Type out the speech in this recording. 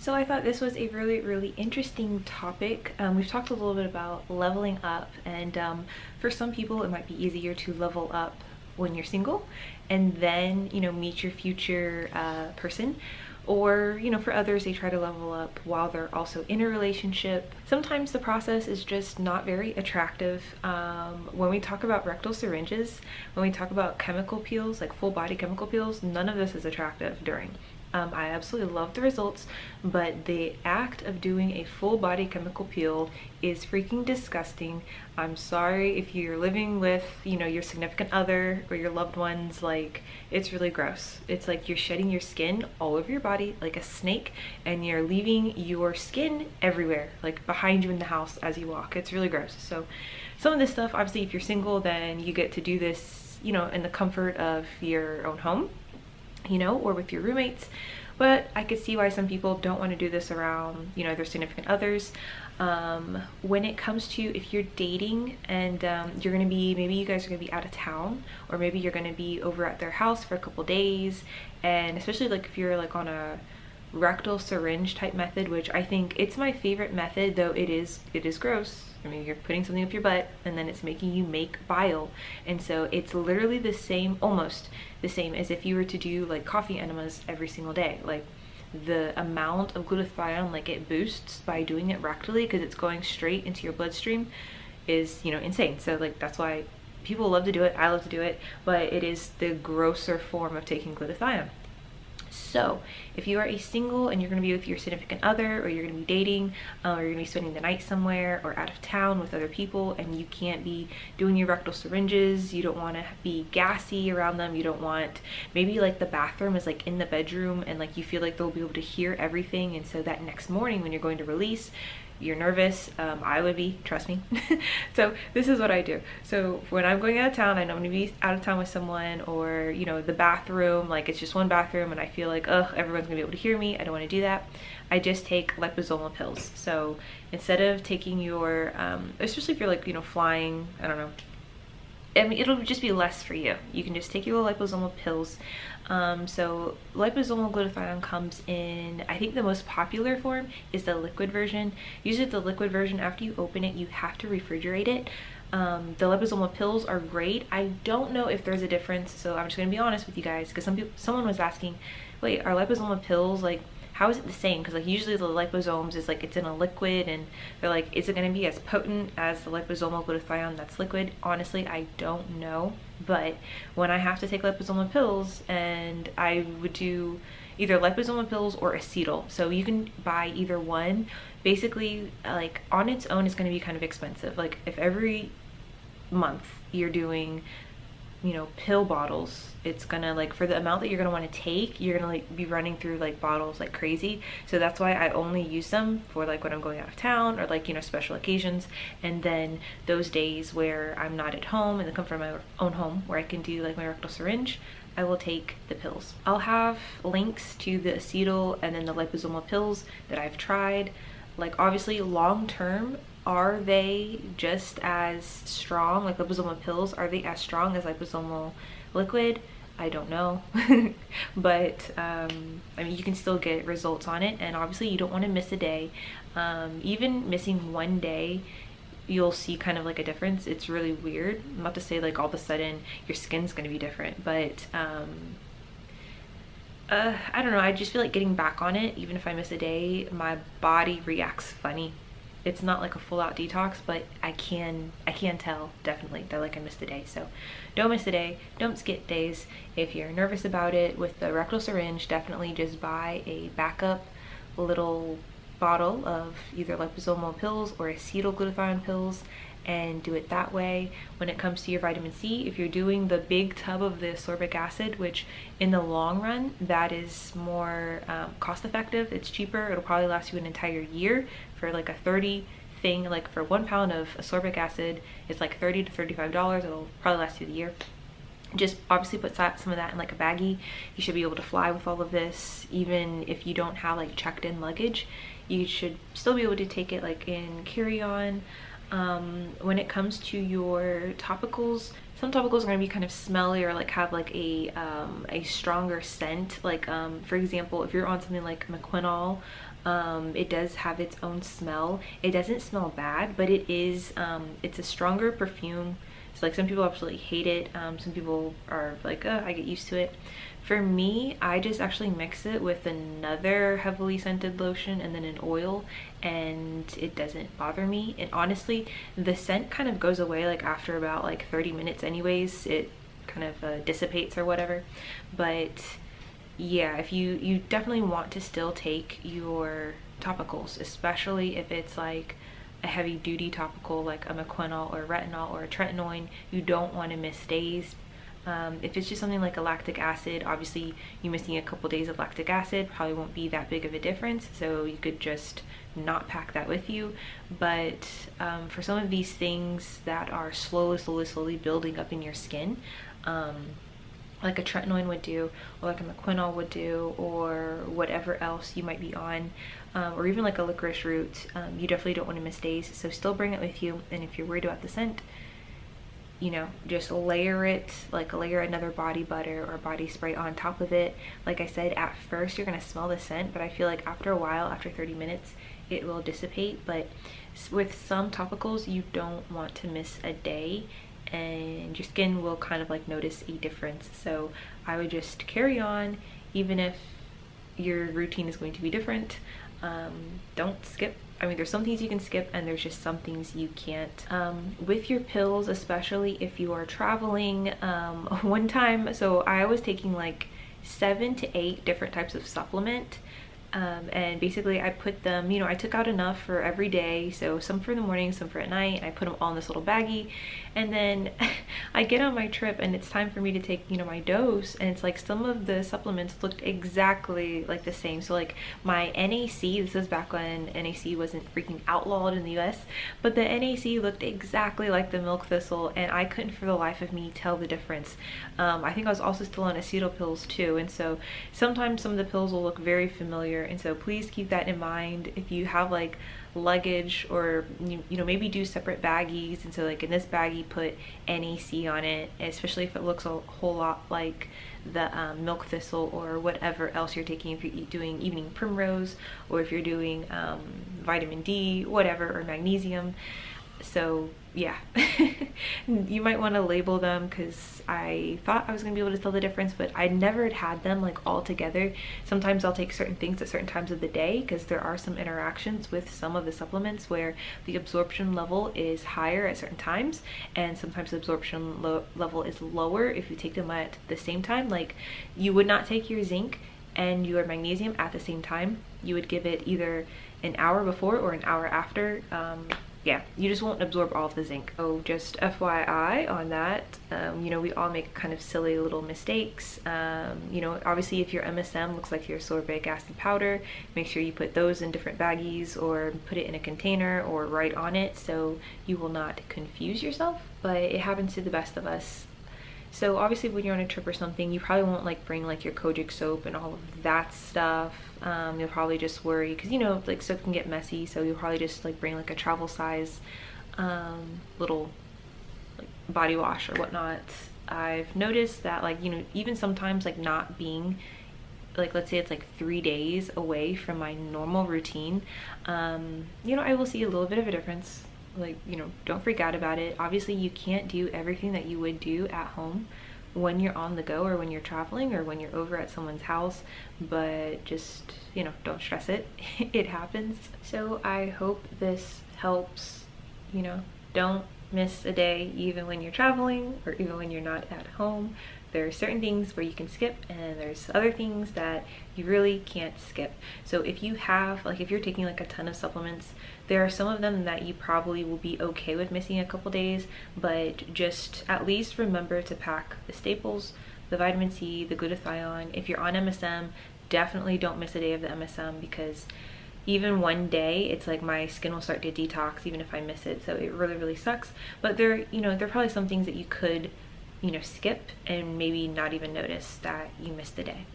So I thought this was a really interesting topic. We've talked a little bit about leveling up, and for some people it might be easier to level up when you're single and then, meet your future person. Or, for others, they try to level up while they're also in a relationship. Sometimes the process is just not very attractive. When we talk about rectal syringes, when we talk about chemical peels, like full body chemical peels, none of this is attractive during. I absolutely love the results, but the act of doing a full body chemical peel is freaking disgusting. I'm sorry if you're living with, your significant other or your loved ones, like, it's really gross. It's like you're shedding your skin all over your body like a snake, and you're leaving your skin everywhere, like behind you in the house as you walk. It's really gross. So some of this stuff, obviously, if you're single, then you get to do this, in the comfort of your own home, or with your roommates. But I could see why some people don't want to do this around, their significant others. When it comes to if you're dating and you're going to be, maybe you guys are going to be out of town, or maybe you're going to be over at their house for a couple days, and especially like if you're like on a rectal syringe type method, which I think it's my favorite method, though it is gross. I mean, you're putting something up your butt and then it's making you make bile, and so it's literally the same, almost the same as if you were to do like coffee enemas every single day. Like, the amount of glutathione like it boosts by doing it rectally, because it's going straight into your bloodstream, is insane. So like that's why people love to do it. I love to do it, but it is the grosser form of taking glutathione. So if you are a single and you're going to be with your significant other, or you're going to be dating, or you're going to be spending the night somewhere or out of town with other people, and you can't be doing your rectal syringes, you don't want to be gassy around them, you don't want, maybe like the bathroom is like in the bedroom and like you feel like they'll be able to hear everything, and so that next morning when you're going to release, you're nervous. I would be, trust me. So this is what I do. So when I'm going out of town, I know I'm gonna be out of town with someone, or the bathroom, like it's just one bathroom and I feel like, ugh, everyone's gonna be able to hear me, I don't want to do that. I just take liposomal pills. So instead of taking your especially if you're like flying, I don't know, I mean, it'll just be less for you. You can just take your liposomal pills. So liposomal glutathione comes in, I think the most popular form is the liquid version. Usually the liquid version, after you open it, you have to refrigerate it. The liposomal pills are great. I don't know if there's a difference, so I'm just gonna be honest with you guys, because someone was asking, wait, are liposomal pills, like, how is it the same? Because like usually the liposomes is like it's in a liquid, and they're like, is it going to be as potent as the liposomal glutathione that's liquid? Honestly, I don't know. But when I have to take liposomal pills, and I would do either liposomal pills or acetyl, so you can buy either one. Basically, like on its own, it's going to be kind of expensive. Like if every month you're doing pill bottles, it's gonna, like, for the amount that you're gonna want to take, you're gonna like be running through like bottles like crazy. So that's why I only use them for like when I'm going out of town, or like special occasions, and then those days where I'm not at home in the comfort of my own home, where I can do like my rectal syringe, I will take the pills. I'll have links to the acetyl and then the liposomal pills that I've tried. Like, obviously long term, are they just as strong? Like liposomal pills, are they as strong as liposomal liquid? I don't know. But I mean, you can still get results on it, and obviously you don't want to miss a day. Even missing one day, you'll see kind of like a difference. It's really weird. Not to say like all of a sudden your skin's going to be different, but I don't know, I just feel like getting back on it, even if I miss a day, my body reacts funny. It's not like a full out detox, but I can tell definitely that like I missed a day. So don't miss a day, don't skip days. If you're nervous about it with the rectal syringe, definitely just buy a backup little bottle of either liposomal pills or acetyl glutathione pills, and do it that way. When it comes to your vitamin C, if you're doing the big tub of the ascorbic acid, which in the long run, that is more cost effective, it's cheaper, it'll probably last you an entire year. For like a 30 thing, like for 1 pound of ascorbic acid, it's like $30 to $35. It'll probably last you the year. Just obviously put some of that in like a baggie. You should be able to fly with all of this. Even if you don't have like checked in luggage, you should still be able to take it like in carry-on. When it comes to your topicals, some topicals are going to be kind of smelly, or like have like a stronger scent. Like for example, if you're on something like Maquinol, It does have its own smell. It doesn't smell bad, but it is, it's a stronger perfume. So like some people absolutely hate it. Some people are like, oh, I get used to it. For me, I just actually mix it with another heavily scented lotion and then an oil, and it doesn't bother me. And honestly, the scent kind of goes away like after about like 30 minutes anyways. It kind of dissipates or whatever. But yeah, if you definitely want to still take your topicals, especially if it's like a heavy duty topical like a mequinol or retinol or a tretinoin. You don't want to miss days. If it's just something like a lactic acid, obviously you missing a couple days of lactic acid probably won't be that big of a difference, so you could just not pack that with you. But for some of these things that are slowly building up in your skin, like a tretinoin would do, or like a mequinol would do, or whatever else you might be on, or even like a licorice root, you definitely don't want to miss days. So still bring it with you, and if you're worried about the scent, you know, just layer it, like layer another body butter or body spray on top of it. Like I said, at first you're gonna smell the scent, but I feel like after a while, after 30 minutes, it will dissipate. But with some topicals, you don't want to miss a day, and your skin will kind of like notice a difference. So I would just carry on, even if your routine is going to be different. Don't skip. I mean, there's some things you can skip and there's just some things you can't. With your pills, especially if you are traveling, one time, so I was taking like 7 to 8 different types of supplement. And basically I put them, you know, I took out enough for every day, so some for the morning, some for at night, and I put them all in this little baggie. And then I get on my trip and it's time for me to take, you know, my dose, and it's like some of the supplements looked exactly like the same. So like my NAC, this was back when NAC wasn't freaking outlawed in the US, but the NAC looked exactly like the milk thistle, and I couldn't for the life of me tell the difference. I think I was also still on acetyl pills too, and so sometimes some of the pills will look very familiar. And so please keep that in mind if you have like luggage, or you know, maybe do separate baggies. And so like in this baggie, put NAC on it, especially if it looks a whole lot like the milk thistle or whatever else you're taking, if you're doing evening primrose, or if you're doing vitamin D, whatever, or magnesium. So yeah, you might want to label them, because I thought I was gonna be able to tell the difference, but I never had them like all together. Sometimes I'll take certain things at certain times of the day, because there are some interactions with some of the supplements where the absorption level is higher at certain times, and sometimes the absorption level is lower if you take them at the same time. Like you would not take your zinc and your magnesium at the same time. You would give it either an hour before or an hour after. Yeah, you just won't absorb all of the zinc. Oh, just FYI on that, you know, we all make kind of silly little mistakes. You know, obviously if your MSM looks like your sorbic acid powder, make sure you put those in different baggies, or put it in a container, or write on it, so you will not confuse yourself. But it happens to the best of us. So obviously when you're on a trip or something, you probably won't like bring like your Kojic soap and all of that stuff. You'll probably just worry, because you know, like soap can get messy, so you'll probably just like bring like a travel size little like body wash or whatnot. I've noticed that, like, you know, even sometimes like not being, like, let's say it's like 3 days away from my normal routine, you know, I will see a little bit of a difference. Like, you know, don't freak out about it. Obviously you can't do everything that you would do at home when you're on the go, or when you're traveling, or when you're over at someone's house, but just, you know, don't stress it. It happens. So I hope this helps. You know, don't miss a day, even when you're traveling or even when you're not at home. There are certain things where you can skip, and there's other things that you really can't skip. So if you have, like, if you're taking like a ton of supplements, there are some of them that you probably will be okay with missing a couple days, but just at least remember to pack the staples, the vitamin C, the glutathione. If you're on MSM, definitely don't miss a day of the MSM, because even one day, it's like my skin will start to detox even if I miss it. So it really sucks. But there, you know, there are probably some things that you could, you know, skip and maybe not even notice that you missed the day.